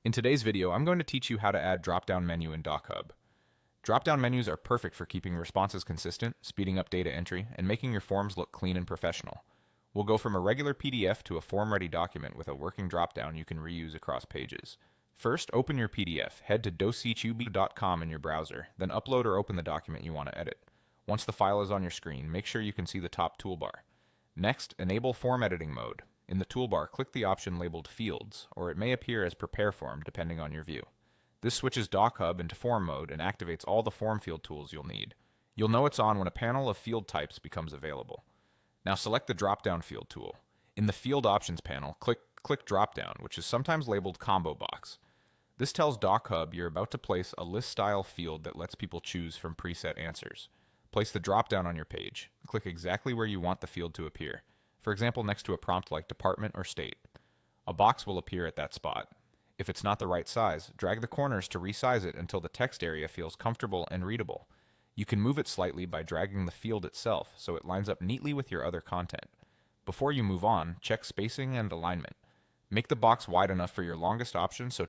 In today's video, I'm going to teach you how to add drop-down menu in DocHub. Drop-down menus are perfect for keeping responses consistent, speeding up data entry, and making your forms look clean and professional. We'll go from a regular PDF to a form-ready document with a working drop-down you can reuse across pages. First, open your PDF. Head to docub.com in your browser, then upload or open the document you want to edit. Once the file is on your screen, make sure you can see the top toolbar. Next, enable form editing mode. In the toolbar, click the option labeled Fields, or it may appear as Prepare Form depending on your view. This switches DocHub into form mode and activates all the form field tools you'll need. You'll know it's on when a panel of field types becomes available. Now select the Dropdown field tool. In the Field Options panel, click Dropdown, which is sometimes labeled Combo Box. This tells DocHub you're about to place a list-style field that lets people choose from preset answers. Place the dropdown on your page. Click exactly where you want the field to appear. For example, next to a prompt like Department or State. A box will appear at that spot. If it's not the right size, drag the corners to resize it until the text area feels comfortable and readable. You can move it slightly by dragging the field itself so it lines up neatly with your other content. Before you move on, check spacing and alignment. Make the box wide enough for your longest option so